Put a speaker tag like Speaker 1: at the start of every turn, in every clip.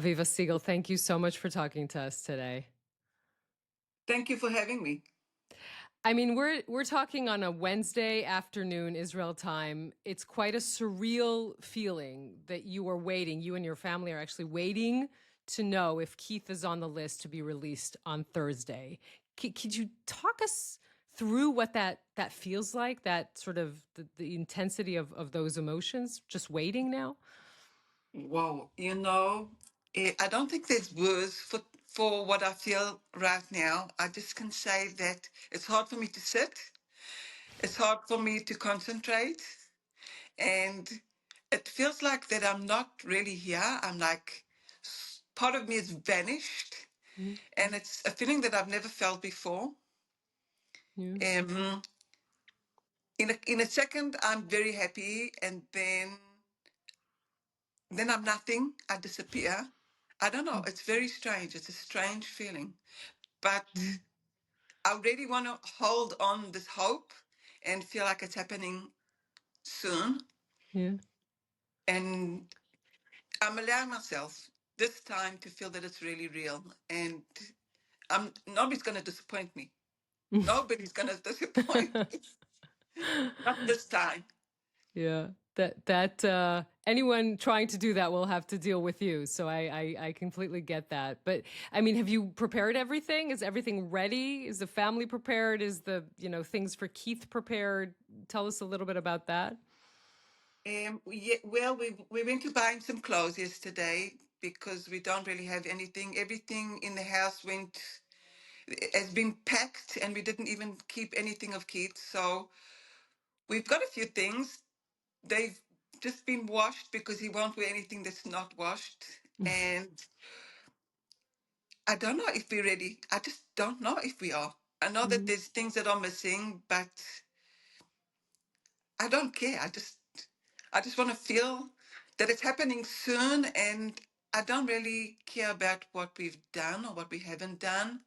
Speaker 1: Aviva Siegel, thank you so much for talking to us today.
Speaker 2: Thank you for having me.
Speaker 1: I mean, we're talking on a Wednesday afternoon, Israel time. It's quite a surreal feeling that you are waiting. You and your family are actually waiting to know if Keith is on the list to be released on Thursday. Could you talk us through what that feels like? That sort of the intensity of those emotions, just waiting now.
Speaker 2: Wow, I don't think there's words for what I feel right now. I just can say that it's hard for me to sit. It's hard for me to concentrate. And it feels like that I'm not really here. I'm like, part of me is vanished.
Speaker 1: Mm,
Speaker 2: And it's a feeling that I've never felt before.
Speaker 1: yeah.
Speaker 2: Um, in a second, I'm very happy. And then I'm nothing. I disappear. I don't know. It's very strange. It's a strange feeling. But
Speaker 1: Mm,
Speaker 2: I really want to hold on this hope and feel like it's happening soon.
Speaker 1: yeah.
Speaker 2: And I'm allowing myself this time to feel that it's really real. And nobody's going to disappoint me. Nobody's going to disappoint me. Not this time.
Speaker 1: Yeah, that anyone trying to do that will have to deal with you. So I completely get that. But I mean, have you prepared everything? Is everything ready? Is the family prepared? Is the, things for Keith prepared? Tell us a little bit about that.
Speaker 2: Well, we went to buy him some clothes yesterday because we don't really have anything. Everything in the house has been packed, and we didn't even keep anything of Keith. So we've got a few things. They've just been washed because he won't wear anything that's not washed. And I don't know if we're ready. I just don't know if we are. I know that
Speaker 1: Mhm.
Speaker 2: there's things that are missing, but I don't care. I just want to feel that it's happening soon, and I don't really care about what we've done or what we haven't done.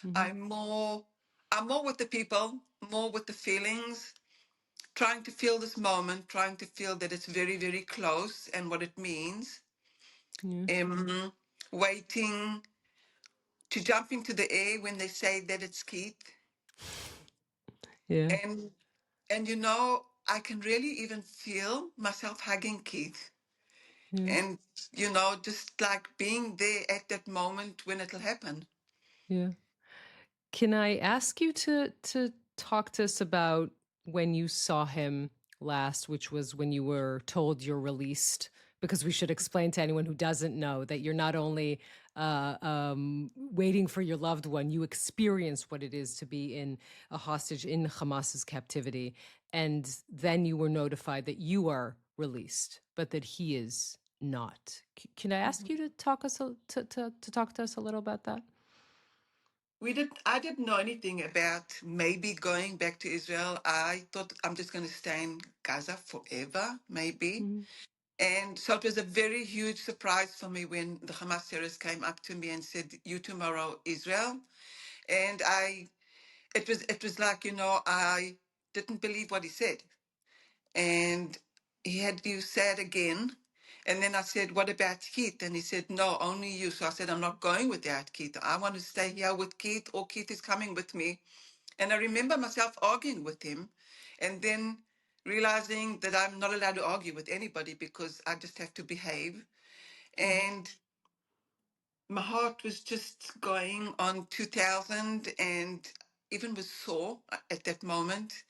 Speaker 1: Mhm.
Speaker 2: I'm more I'm more with the people, more with the feelings, trying to feel this moment, trying to feel that it's very, very close and what it means.
Speaker 1: Yeah.
Speaker 2: Waiting to jump into the air when they say that it's Keith.
Speaker 1: Yeah.
Speaker 2: And I can really even feel myself hugging Keith.
Speaker 1: Yeah.
Speaker 2: And just like being there at that moment when it'll happen.
Speaker 1: Yeah. Can I ask you to talk to us about when you saw him last, which was when you were told you're released? Because we should explain to anyone who doesn't know that you're not only waiting for your loved one, you experience what it is to be in a hostage in Hamas's captivity, and then you were notified that you are released, but that he is not. Can I ask you to talk to us a little about that?
Speaker 2: I didn't know anything about maybe going back to Israel. I thought I'm just going to stay in Gaza forever, maybe.
Speaker 1: Mm-hmm.
Speaker 2: And so it was a very huge surprise for me when the Hamas terrorists came up to me and said, "You tomorrow, Israel." And it was like, I didn't believe what he said. And he had you say it again. And then I said, "What about Keith?" And he said, "No, only you." So I said, "I'm not going without Keith. I want to stay here with Keith, or Keith is coming with me." And I remember myself arguing with him and then realizing that I'm not allowed to argue with anybody because I just have to behave. And my heart was just going on 2000 and even was sore at that moment.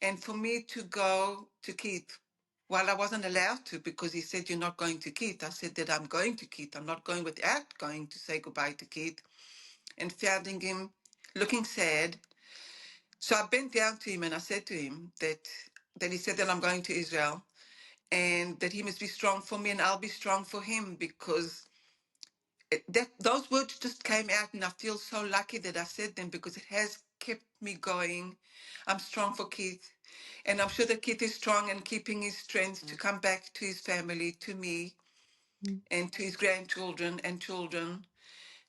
Speaker 2: And for me to go to Keith, while I wasn't allowed to because he said, "You're not going to Keith," I said that I'm going to Keith. I'm not going without going to say goodbye to Keith, and finding him looking sad. So I bent down to him and I said to him that he said that I'm going to Israel and that he must be strong for me and I'll be strong for him because those words just came out and I feel so lucky that I said them because it has kept me going. I'm strong for Keith, and I'm sure that Keith is strong and keeping his strength to come back to his family, to me, and to his grandchildren and children.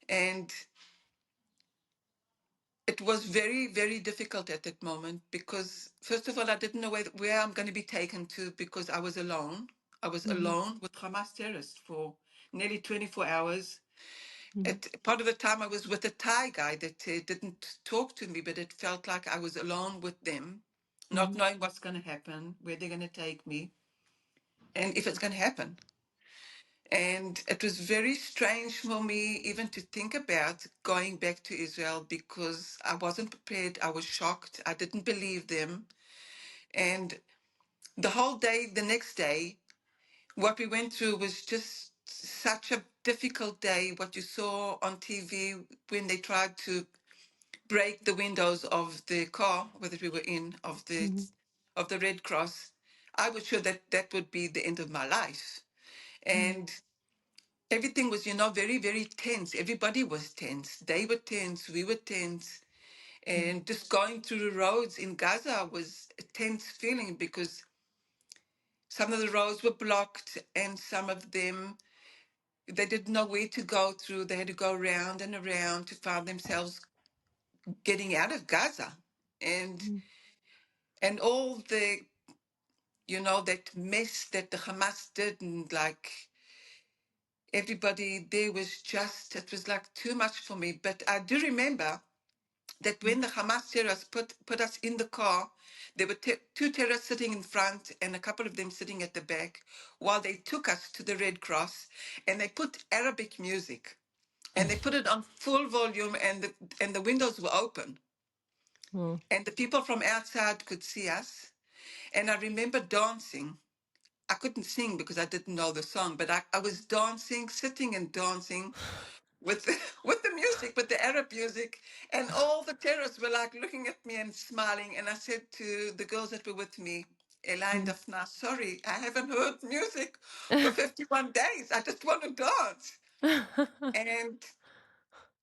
Speaker 2: And it was very, very difficult at that moment because, first of all, I didn't know where I'm going to be taken to because I was alone. I was
Speaker 1: Mm-hmm.
Speaker 2: alone with Hamas terrorists for nearly 24 hours.
Speaker 1: Mhm.
Speaker 2: Part of the time I was with a Thai guy that didn't talk to me, but it felt like I was alone with them, not
Speaker 1: Mhm.
Speaker 2: knowing what's going to happen, where they're going to take me, and if it's going to happen. And it was very strange for me even to think about going back to Israel because I wasn't prepared. I was shocked. I didn't believe them. And the whole day, the next day, what we went through was just such a difficult day. What you saw on TV when they tried to break the windows of the car that we were in,
Speaker 1: Mhm.
Speaker 2: of the Red Cross, I was sure that that would be the end of my life.
Speaker 1: Mhm.
Speaker 2: And everything was, you know, very, very tense. Everybody was tense. They were tense. We were tense.
Speaker 1: Mhm.
Speaker 2: And just going through the roads in Gaza was a tense feeling because some of the roads were blocked and some of them, they didn't know where to go through. They had to go around and around to find themselves getting out of Gaza.
Speaker 1: Mhm.
Speaker 2: And all the, you know, that mess that the Hamas did, and like everybody there was just, it was like too much for me. But I do remember that when the Hamas terrorists put us in the car, there were two terrorists sitting in front and a couple of them sitting at the back while they took us to the Red Cross, and they put Arabic music and they put it on full volume, and the windows were open
Speaker 1: Oh.
Speaker 2: and the people from outside could see us. And I remember dancing. I couldn't sing because I didn't know the song, but I was dancing, sitting and dancing with with the music, with the Arab music, and all the terrorists were like looking at me and smiling. And I said to the girls that were with me, Ella and
Speaker 1: Mhm.
Speaker 2: Daphna, sorry, I haven't heard music for 51 days. I just want to dance. And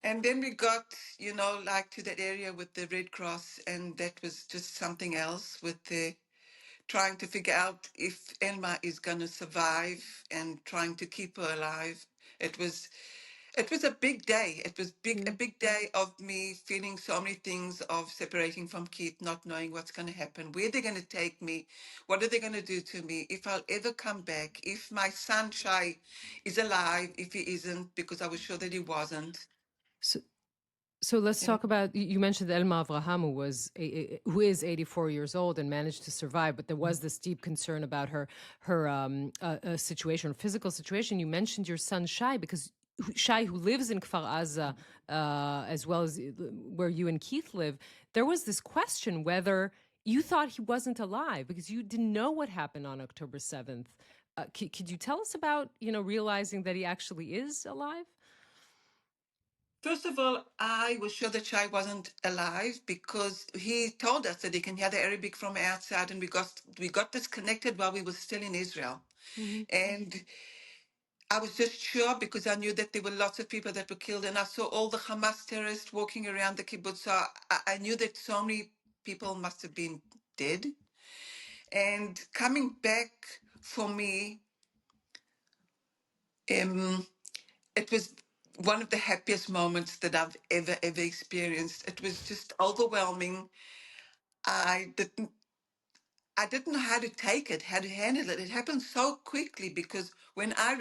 Speaker 2: and then we got, you know, like to that area with the Red Cross, and that was just something else with the trying to figure out if Elma is going to survive and trying to keep her alive. It was it was a big day. It was a
Speaker 1: Mhm.
Speaker 2: big day of me feeling so many things of separating from Keith, not knowing what's going to happen, where they're going to take me, what are they going to do to me, if I'll ever come back, if my son Shai is alive, if he isn't, because I was sure that he wasn't.
Speaker 1: So, so let's
Speaker 2: You know,
Speaker 1: talk about. You mentioned that Elma Avraham, who is 84 years old and managed to survive, but there was this deep concern about her situation, her physical situation. You mentioned your son Shai, because Shai, who lives in Kfar Aza, as well as where you and Keith live, there was this question whether you thought he wasn't alive because you didn't know what happened on October 7th. Could you tell us about, realizing that he actually is alive?
Speaker 2: first of all, I was sure that Shai wasn't alive because he told us that he can hear the Arabic from outside, and we got disconnected while we were still in Israel.
Speaker 1: Hmm.
Speaker 2: And I was just sure because I knew that there were lots of people that were killed, and I saw all the Hamas terrorists walking around the kibbutz. So I knew that so many people must have been dead. And coming back for me, um, it was one of the happiest moments that I've ever experienced. It was just overwhelming. I didn't I didn't know how to take it, how to handle it. It happened so quickly because when I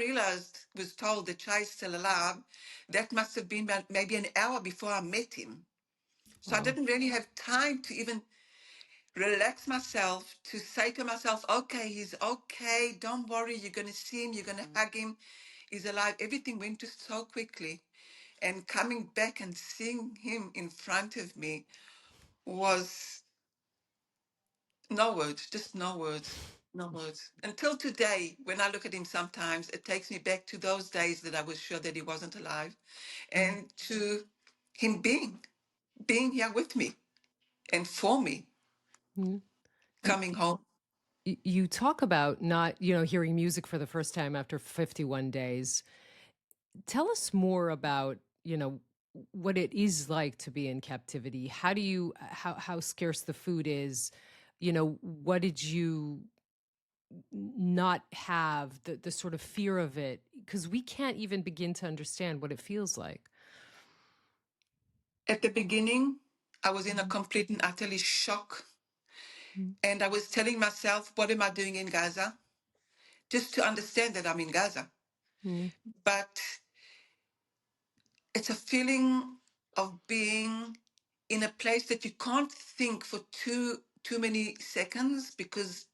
Speaker 2: was told that Chai's still alive, that must have been about maybe an hour before I met him. So I
Speaker 1: Wow.
Speaker 2: didn't really have time to even relax myself, to say to myself, okay, he's okay. Don't worry. You're going to see him. You're going to hug him. He's alive. Everything went just so quickly. And coming back and seeing him in front of me was no words, just no words, no words. Until today, when I look at him sometimes, it takes me back to those days that I was sure that he wasn't alive,
Speaker 1: Mhm.
Speaker 2: and to him being here with me and for me,
Speaker 1: Mhm. You,
Speaker 2: coming home.
Speaker 1: you talk about not, hearing music for the first time after 51 days. Tell us more about, what it is like to be in captivity. How do you, how scarce the food is? What did you not have, the sort of fear of it? Because we can't even begin to understand what it feels like.
Speaker 2: At the beginning, I was in a
Speaker 1: Mhm.
Speaker 2: complete and utterly shock,
Speaker 1: Mhm.
Speaker 2: and I was telling myself, what am I doing in Gaza? Just to understand that I'm in Gaza.
Speaker 1: Mm.
Speaker 2: but it's a feeling of being in a place that you can't think for too many seconds, because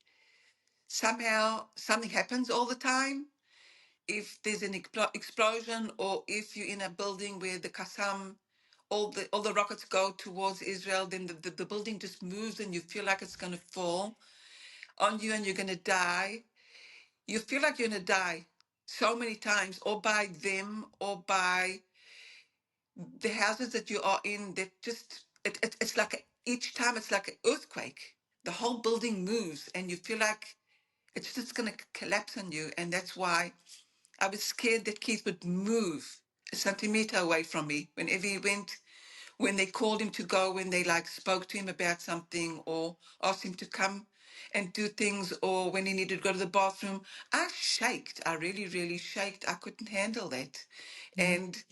Speaker 2: somehow something happens all the time. If there's an explosion, or if you're in a building where the Qassam, all the rockets go towards Israel, then the building just moves and you feel like it's going to fall on you and you're going to die. You feel like you're going to die so many times, or by them, or by the houses that you are in, that just, it's like each time it's like an earthquake. The whole building moves and you feel like it's just going to collapse on you. And that's why I was scared that Keith would move a centimeter away from me whenever he went, when they called him to go, when they like spoke to him about something or asked him to come and do things, or when he needed to go to the bathroom. I shaked. I really, really shaked. I couldn't handle that.
Speaker 1: Mm.
Speaker 2: And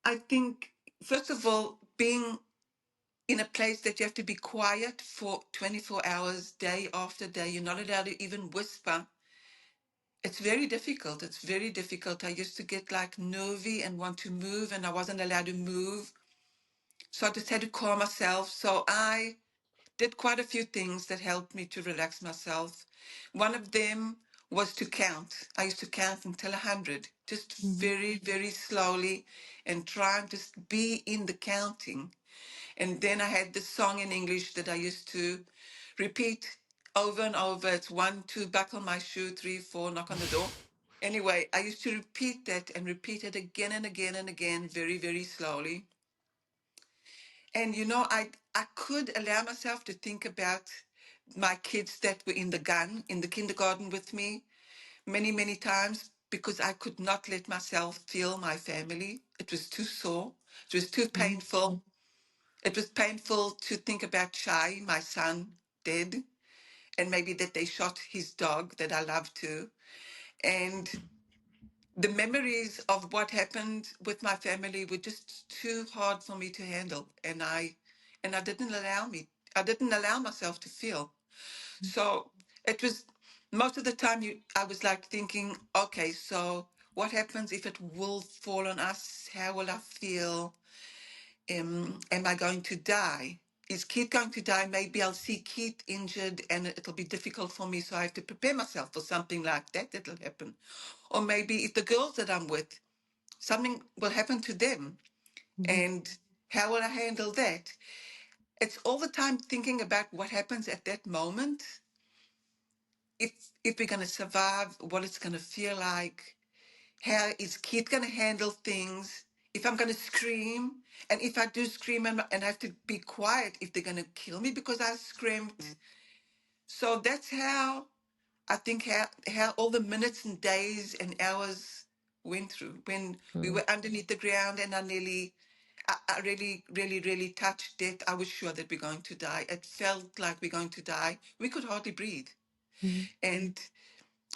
Speaker 2: I think, first of all, being in a place that you have to be quiet for 24 hours, day after day, you're not allowed to even whisper. It's very difficult. It's very difficult. I used to get like nervy and want to move, and I wasn't allowed to move. So I just had to calm myself. So I did quite a few things that helped me to relax myself. One of them was to count. I used to count until 100, just
Speaker 1: Mhm.
Speaker 2: very, very slowly, and try and just be in the counting. And then I had this song in English that I used to repeat over and over. It's 1, 2, buckle my shoe, 3, 4, knock on the door. Anyway, I used to repeat that and repeat it again and again and again, very, very slowly. And I could allow myself to think about my kids that were in the in the kindergarten with me many, many times, because I could not let myself feel my family. It was too sore. It was too
Speaker 1: Mhm.
Speaker 2: painful. It was painful to think about Shai, my son, dead, and maybe that they shot his dog that I love too. And the memories of what happened with my family were just too hard for me to handle. And I didn't allow myself to feel. So it was, most of the time I was like thinking, okay, so what happens if it will fall on us? How will I feel? Am I going to die? Is Keith going to die? Maybe I'll see Keith injured and it'll be difficult for me. So I have to prepare myself for something like that that'll happen. Or maybe if the girls that I'm with, something will happen to them.
Speaker 1: Mhm.
Speaker 2: And how will I handle that? It's all the time thinking about what happens at that moment. If we're going to survive, what it's going to feel like, how is Keith going to handle things, if I'm going to scream, and if I do scream and I have to be quiet, if they're going to kill me because I screamed. So that's how I think how all the minutes and days and hours went through when we
Speaker 1: Mm.
Speaker 2: were underneath the ground, and I really, really, really touched death. I was sure that we're going to die. It felt like we're going to die. We could hardly breathe.
Speaker 1: Mhm.
Speaker 2: And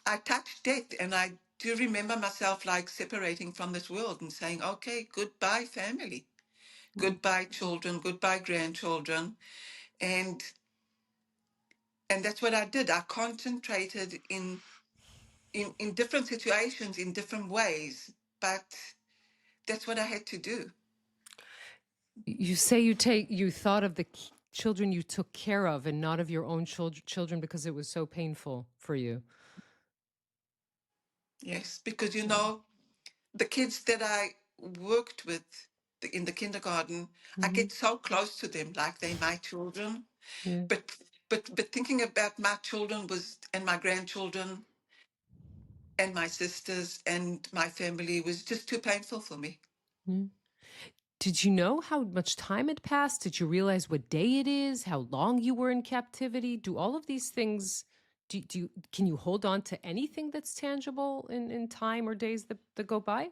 Speaker 2: I touched death, and I do remember myself like separating from this world and saying, okay, goodbye, family,
Speaker 1: Mm.
Speaker 2: goodbye, children, goodbye, grandchildren. And and that's what I did. I concentrated in different situations in different ways, but that's what I had to do.
Speaker 1: You say you thought of the children you took care of and not of your own children because it was so painful for you.
Speaker 2: Yes, because
Speaker 1: Yeah.
Speaker 2: the kids that I worked with in the kindergarten, I
Speaker 1: Hmm.
Speaker 2: get so close to them, like they're my children.
Speaker 1: Yeah.
Speaker 2: But but thinking about my children was, and my grandchildren and my sisters and my family, was just too painful for me.
Speaker 1: Mm. Did you know how much time had passed? Did you realize what day it is? How long you were in captivity? Do all of these things? Can you hold on to anything that's tangible in time or days that go by?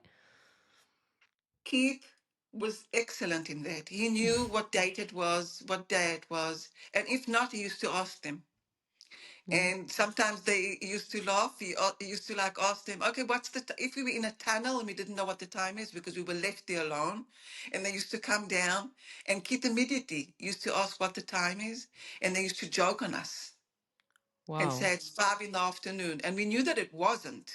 Speaker 2: Keith was excellent in that. He knew what date it was, what day it was, and if not, he used to ask them.
Speaker 1: Mm.
Speaker 2: And sometimes they used to laugh. He used to like ask them, okay, what's if we were in a tunnel and we didn't know what the time is because we were left there alone, and they used to come down, and Keith immediately used to ask what the time is, and they used to joke on us and
Speaker 1: Wow.
Speaker 2: say it's 5 in the afternoon, and we knew that it wasn't.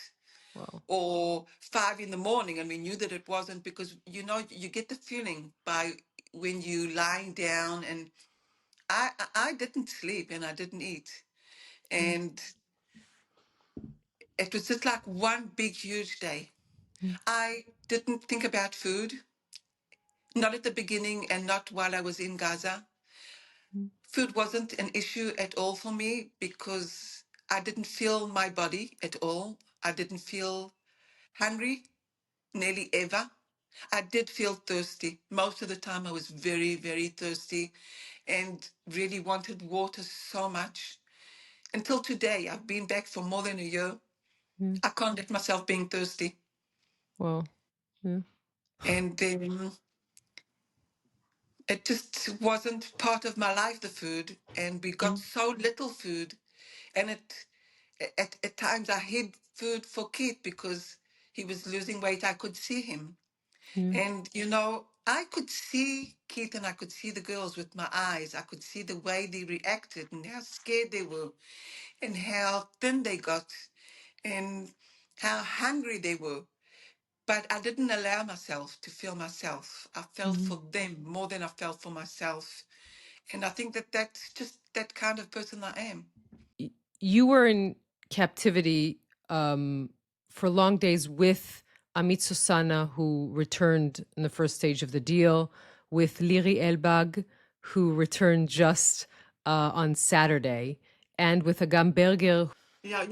Speaker 1: Well,
Speaker 2: or 5 in the morning, and we knew that it wasn't, because you get the feeling by when you lying down. And I didn't sleep and I didn't eat,
Speaker 1: mm,
Speaker 2: and it was just like one big huge day.
Speaker 1: mm,
Speaker 2: I didn't think about food, not at the beginning and not while I was in Gaza.
Speaker 1: mm,
Speaker 2: Food wasn't an issue at all for me because I didn't feel my body at all. I didn't feel hungry nearly ever. I did feel thirsty. Most of the time, I was very, very thirsty and really wanted water so much. Until today, I've been back for more than a year.
Speaker 1: mm.
Speaker 2: I can't let myself being thirsty.
Speaker 1: Well, yeah.
Speaker 2: And it just wasn't part of my life, the food. And we got
Speaker 1: Mm,
Speaker 2: so little food. And at times I hid food for Keith because he was losing weight. I could see him.
Speaker 1: yeah.
Speaker 2: And, I could see Keith and I could see the girls with my eyes. I could see the way they reacted and how scared they were and how thin they got and how hungry they were. But I didn't allow myself to feel myself. I felt
Speaker 1: Mm-hmm.
Speaker 2: for them more than I felt for myself. And I think that that's just that kind of person I am.
Speaker 1: You were in captivity for long days with Amit Susana, who returned in the first stage of the deal, with Liri Elbag, who returned just on Saturday, and with Agam Berger.
Speaker 2: Yeah,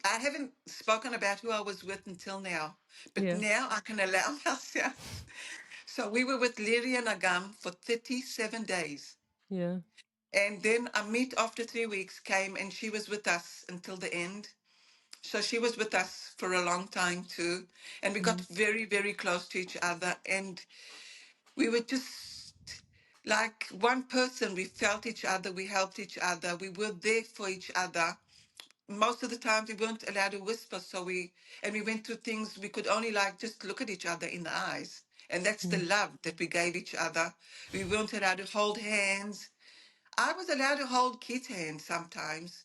Speaker 2: I haven't spoken about who I was with until now. But
Speaker 1: Yeah,
Speaker 2: now I can allow myself. So we were with Liri and Agam for 37 days.
Speaker 1: yeah.
Speaker 2: And then Amit, after 3 weeks, came and she was with us until the end. So she was with us for a long time too. And we got
Speaker 1: Mm-hmm.
Speaker 2: very, very close to each other. And we were just like one person. We felt each other. We helped each other. We were there for each other. Most of the times we weren't allowed to whisper. We went through things we could only like just look at each other in the eyes. And that's the love that we gave each other. We weren't allowed to hold hands. I was allowed to hold Keith's hand sometimes,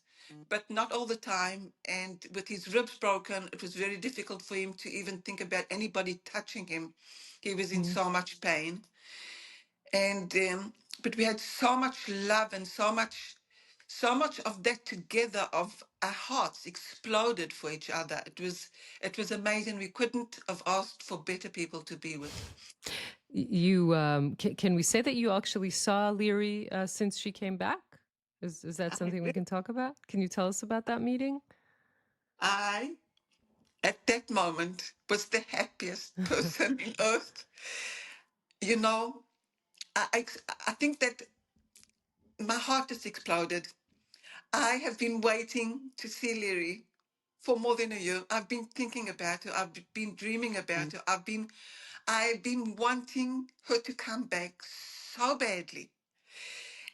Speaker 2: but not all the time. And with his ribs broken, it was very difficult for him to even think about anybody touching him. He was in so much pain. And but we had so much love and so much of that together. Of our hearts exploded for each other. It was amazing. We couldn't have asked for better people to be with.
Speaker 1: You can we say that you actually saw Leary since she came back? Is that
Speaker 2: I
Speaker 1: something we
Speaker 2: did.
Speaker 1: can talk about? Can you tell us about that meeting?
Speaker 2: I at that moment was the happiest person in earth. You know, I, I think that my heart just exploded. I have been waiting to see Leary for more than a year. I've been thinking about her. I've been dreaming about her. I've been wanting her to come back so badly,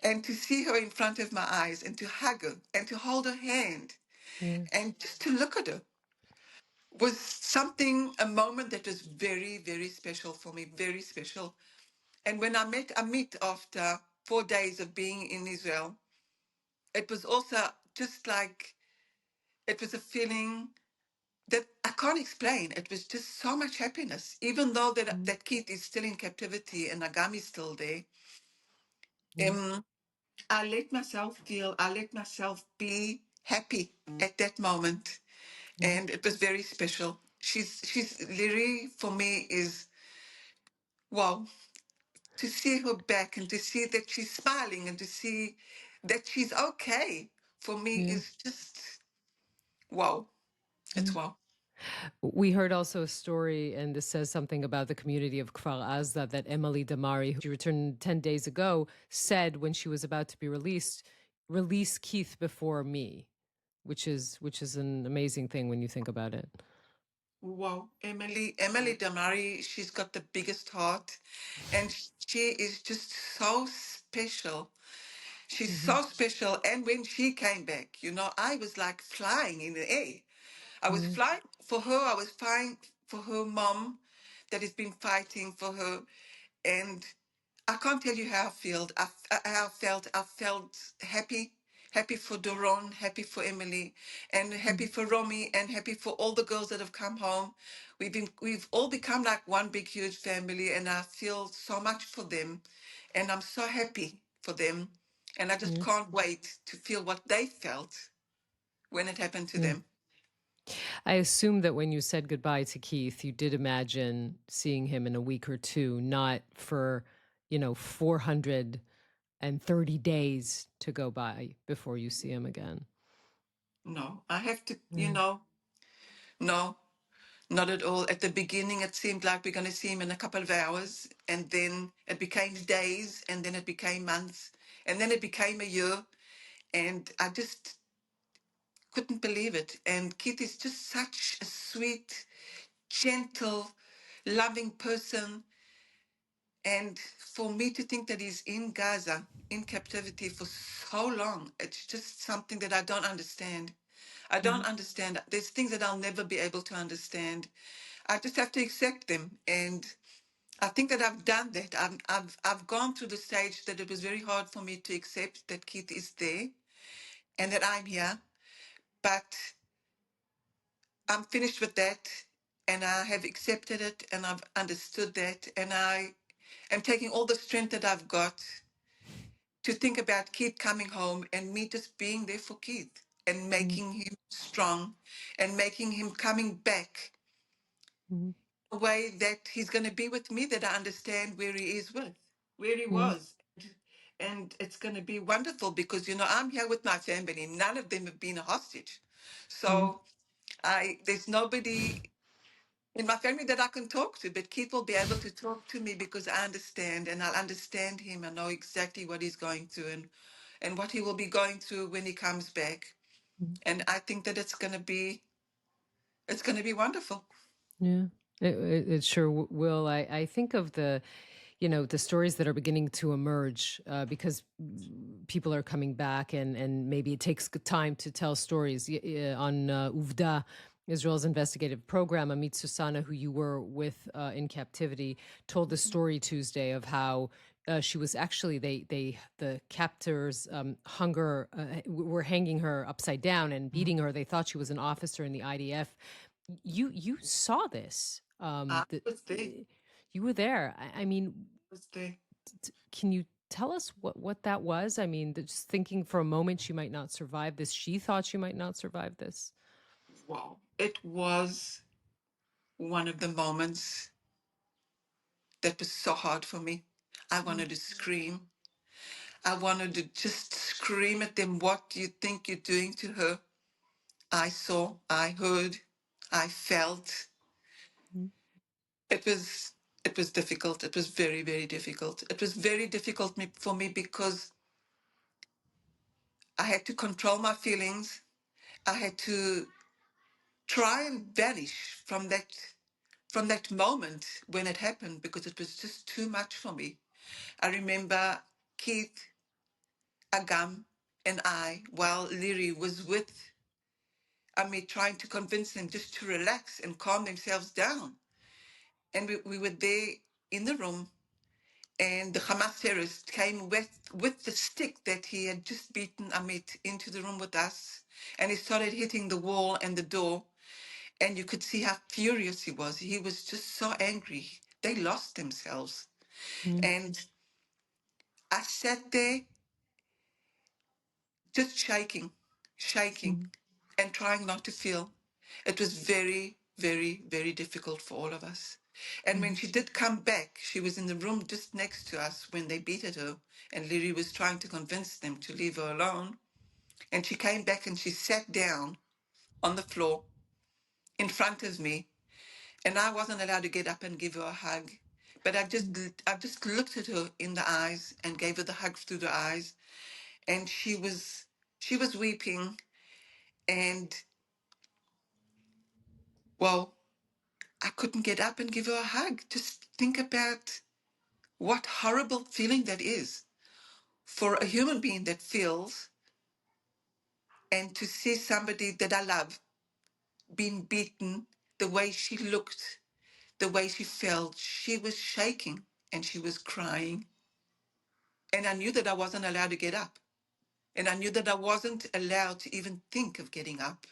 Speaker 2: and to see her in front of my eyes and to hug her and to hold her hand
Speaker 1: Yeah.
Speaker 2: and just to look at her was something, a moment that was very, very special for me, very special. And when I met Amit after 4 days of being in Israel, it was also just like, it was a feeling that I can't explain. It was just so much happiness, even though
Speaker 1: Mm,
Speaker 2: that Keith is still in captivity and Nagami is still there.
Speaker 1: mm,
Speaker 2: Um, I let myself be happy at that moment.
Speaker 1: mm,
Speaker 2: And it was very special. She's Liri for me is wow. To see her back and to see that she's smiling and to see that she's okay for me
Speaker 1: yeah.
Speaker 2: is just wow. It's
Speaker 1: Yeah.
Speaker 2: wow.
Speaker 1: We heard also a story, and this says something about the community of Kfar Aza, that Emily Damari, who returned 10 days ago, said when she was about to be released, release Keith before me, which is an amazing thing when you think about it.
Speaker 2: Wow. Emily Damari, she's got the biggest heart and she is just so special. She's
Speaker 1: Hmm.
Speaker 2: so special. And when she came back, I was like flying in the air. I was
Speaker 1: Yeah.
Speaker 2: flying for her. I was flying for her mom that has been fighting for her. And I can't tell you how I felt. I felt happy. happy for Doron, happy for Emily, and happy for Romy, and happy for all the girls that have come home. We've all become like one big huge family, and I feel so much for them, and I'm so happy for them, and I just
Speaker 1: Yeah.
Speaker 2: can't wait to feel what they felt when it happened to
Speaker 1: Yeah.
Speaker 2: them.
Speaker 1: I assume that when you said goodbye to Keith, you did imagine seeing him in a week or two, not for, 430 days to go by before you see him again.
Speaker 2: No, I have to,
Speaker 1: Yeah.
Speaker 2: no, not at all. At the beginning, it seemed like we're going to see him in a couple of hours, and then it became days, and then it became months, and then it became a year, and I just couldn't believe it. And Keith is just such a sweet, gentle, loving person. And for me to think that he's in Gaza, in captivity for so long, it's just something that I don't understand. I don't
Speaker 1: Mhm.
Speaker 2: understand. There's things that I'll never be able to understand. I just have to accept them. And I think that I've done that. I've gone through the stage that it was very hard for me to accept that Keith is there and that I'm here. But I'm finished with that, and I have accepted it, and I've understood that, and I am taking all the strength that I've got to think about Keith coming home and me just being there for Keith and
Speaker 1: Mhm.
Speaker 2: making him strong and making him coming back
Speaker 1: Mhm.
Speaker 2: a way that he's going to be with me, that I understand where he is with, where he
Speaker 1: Yeah.
Speaker 2: was. And it's going to be wonderful because, I'm here with my family. None of them have been a hostage.
Speaker 1: Mhm.
Speaker 2: So there's nobody in my family that I can talk to, but Keith will be able to talk to me because I understand and I'll understand him. I know exactly what he's going through and what he will be going through when he comes back.
Speaker 1: Mhm.
Speaker 2: And I think that it's going to be wonderful.
Speaker 1: Yeah. It sure will. I think of the stories that are beginning to emerge because people are coming back and maybe it takes time to tell stories. On Uvda, Israel's investigative program, Amit Susana, who you were with in captivity, told the story Tuesday of how she was actually the captors were hanging her upside down and beating her. They thought she was an officer in the IDF. You saw this.
Speaker 2: I was there.
Speaker 1: You were there. I mean,
Speaker 2: Was there.
Speaker 1: can you tell us what that was? I mean, just thinking for a moment she might not survive this. She thought she might not survive this.
Speaker 2: Wow. It was one of the moments that was so hard for me. I
Speaker 1: Mm,
Speaker 2: wanted to scream. I wanted to just scream at them, what do you think you're doing to her? I saw, I heard, I felt.
Speaker 1: mm,
Speaker 2: It was it was difficult. It was very, very difficult. It was very difficult for me because I had to control my feelings. I had to try and vanish from that moment when it happened because it was just too much for me. I remember Keith, Agam, and I, while Liri was with me, trying to convince them just to relax and calm themselves down. And we were there in the room, and the Hamas terrorist came with the stick that he had just beaten Amit into the room with us, and he started hitting the wall and the door, and you could see how furious he was. He was just so angry. They lost themselves.
Speaker 1: mm,
Speaker 2: And I sat there just shaking,
Speaker 1: mm,
Speaker 2: and trying not to feel. It was very, very, very difficult for all of us. And when
Speaker 1: mm,
Speaker 2: she did come back, she was in the room just next to us when they beat at her, and Lily was trying to convince them to leave her alone. And she came back and she sat down on the floor in front of me, and I wasn't allowed to get up and give her a hug. But
Speaker 1: mm,
Speaker 2: I just looked at her in the eyes and gave her the hug through the eyes, and she was weeping, and well, I couldn't get up and give her a hug. Just think about what horrible feeling that is for a human being that feels, and to see somebody that I love being beaten, the way she looked, the way she felt. She was shaking and she was crying. And I knew that I wasn't allowed to get up. and I knew that I wasn't allowed to even think of getting up.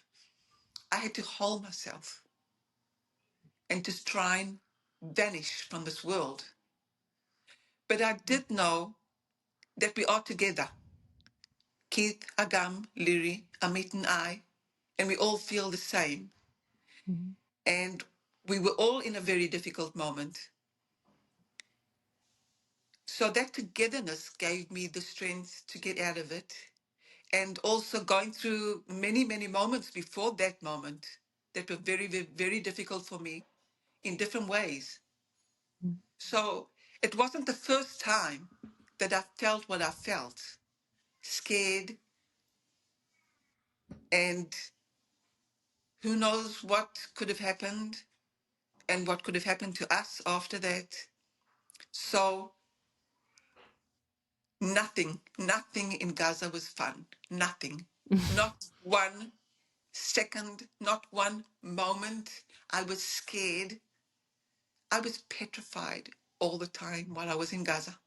Speaker 2: I had to hold myself and just try and vanish from this world. But I did know that we are together. Keith, Agam, Liri, Amit, and I, and we all feel the same. And we were all in a very difficult moment. So that togetherness gave me the strength to get out of it. And also going through many, many moments before that moment that were very, very, very difficult for me in different ways. So it wasn't the first time that I felt what I felt, scared, and who knows what could have happened and what could have happened to us after that. So nothing in Gaza was fun. Nothing. Not 1 second, not one moment. I was scared. I was petrified all the time while I was in Gaza.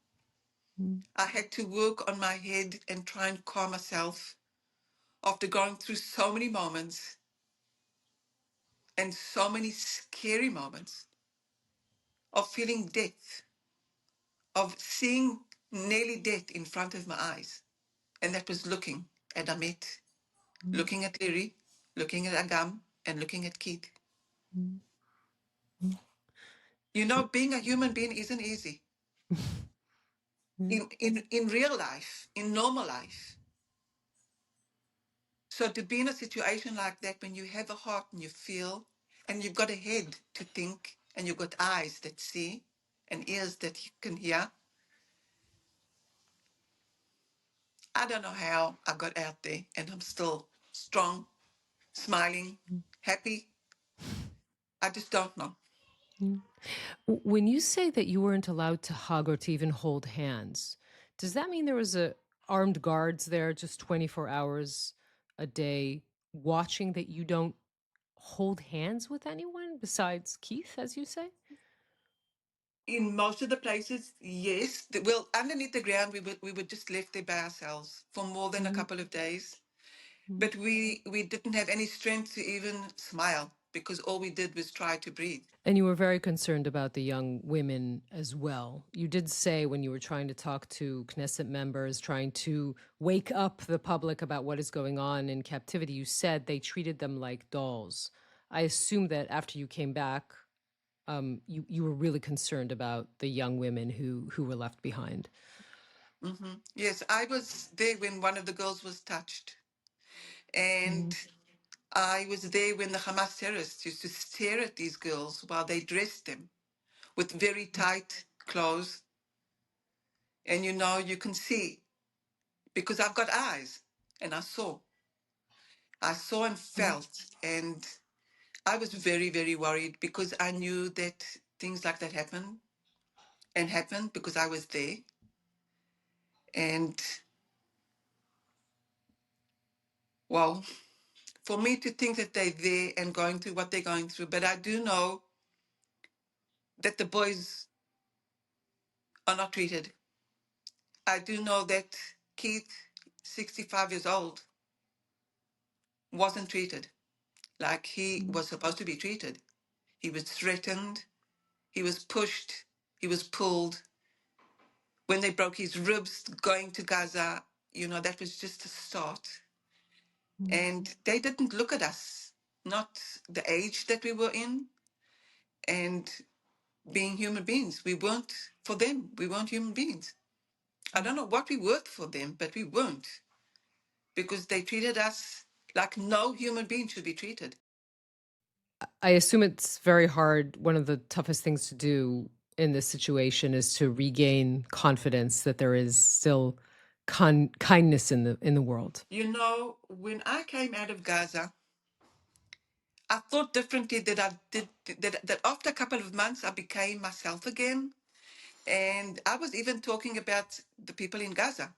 Speaker 2: I had to work on my head and try and calm myself after going through so many moments and so many scary moments of feeling death, of seeing nearly death in front of my eyes. And that was looking at Amit, looking at Liri, looking at Agam, and looking at Keith. You know, being a human being isn't easy. In real life, in normal life. So to be in a situation like that, when you have a heart and you feel, and you've got a head to think, and you've got eyes that see, and ears that you can hear, I don't know how I got out there, and I'm still strong, smiling, happy. I just don't know.
Speaker 1: When you say that you weren't allowed to hug or to even hold hands, does that mean there was a armed guards there just 24 hours a day watching that you don't hold hands with anyone besides Keith, as you say?
Speaker 2: In most of the places, yes. Well, underneath the ground, we were just left there by ourselves for more than a couple of days. But we didn't have any strength to even smile because all we did was try to breathe.
Speaker 1: And you were very concerned about the young women as well. You did say when you were trying to talk to Knesset members, trying to wake up the public about what is going on in captivity, you said they treated them like dolls. I assume that after you came back, you were really concerned about the young women who were left behind.
Speaker 2: Yes, I was there when one of the girls was touched. And I was there when the Hamas terrorists used to stare at these girls while they dressed them with very tight clothes. And you know, you can see because I've got eyes and I saw. I saw and felt. And I was very, very worried because I knew that things like that happen and happened because I was there. And well, for me to think that they're there and going through what they're going through, but I do know that the boys are not treated. I do know that Keith, 65 years old, wasn't treated like he was supposed to be treated. He was threatened, he was pushed, he was pulled. When they broke his ribs going to Gaza, you know, that was just a start. And they didn't look at us, not the age that we were in, and being human beings. We weren't for them. We weren't human beings. I don't know what we were for them, but we weren't because they treated us like no human being should be treated.
Speaker 1: I assume it's very hard. One of the toughest things to do in this situation is to regain confidence that there is still kindness in the world.
Speaker 2: You know, when I came out of Gaza, I thought differently that I did that after a couple of months I became myself again. And I was even talking about the people in Gaza.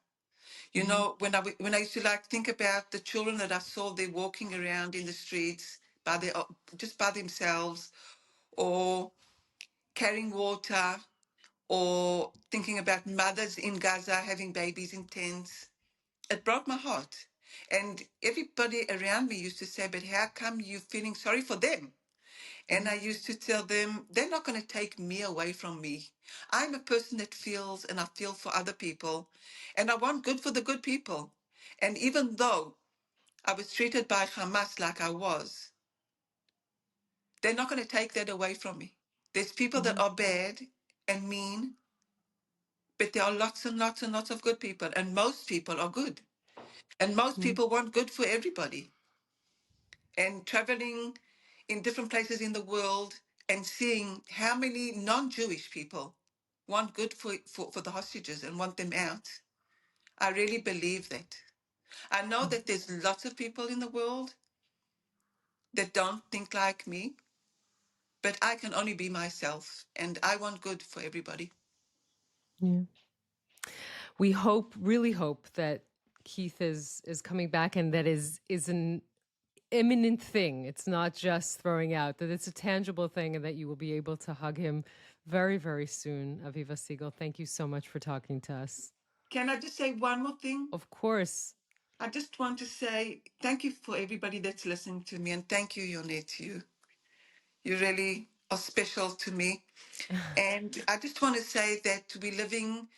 Speaker 2: You know, when I used to like think about the children that I saw they walking around in the streets by their just by themselves, or carrying water, or thinking about mothers in Gaza having babies in tents. it broke my heart. And everybody around me used to say, but how come you feeling sorry for them? And I used to tell them, they're not going to take me away from me. I'm a person that feels, and I feel for other people, and I want good for the good people. And even though I was treated by Hamas like I was, they're not going to take that away from me. There's people that are bad and mean, but there are lots and lots and lots of good people, and most people are good. And most people want good for everybody. And traveling in different places in the world and seeing how many non-Jewish people want good for the hostages and want them out, I really believe that. I know that there's lots of people in the world that don't think like me, but I can only be myself, and I want good for everybody.
Speaker 1: Yeah. We hope, really hope, that Keith is coming back, and that is an imminent thing. It's not just throwing out, that it's a tangible thing, and that you will be able to hug him very, very soon. Aviva Siegel, thank you so much for talking to us.
Speaker 2: Can I just say one more thing?
Speaker 1: Of course.
Speaker 2: I just want to say thank you for everybody that's listening to me, and thank you, Yonit. You really are special to me. And I just want to say that we're living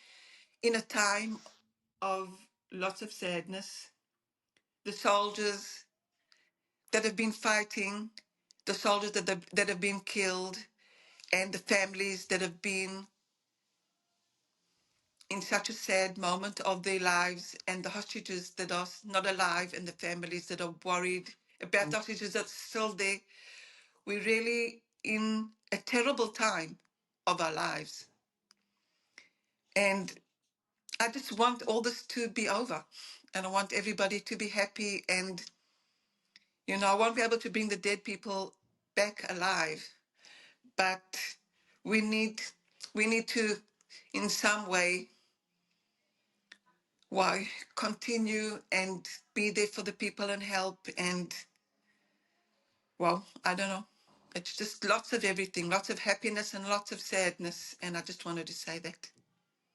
Speaker 2: in a time of lots of sadness. The soldiers that have been fighting, the soldiers that have been killed, and the families that have been in such a sad moment of their lives, and the hostages that are not alive, and the families that are worried about the hostages that's still there. We're really in a terrible time of our lives. And I just want all this to be over. And I want everybody to be happy. And, I won't be able to bring the dead people back alive. But we need to, in some way, why continue and be there for the people and help. And, well, I don't know. It's just lots of everything, lots of happiness and lots of sadness. And I just wanted to say that.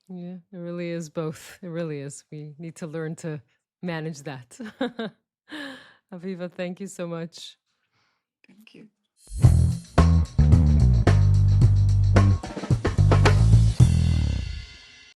Speaker 1: Yeah, it really is both. It really is. We need to learn to manage that. Aviva, thank you so much.
Speaker 2: Thank you.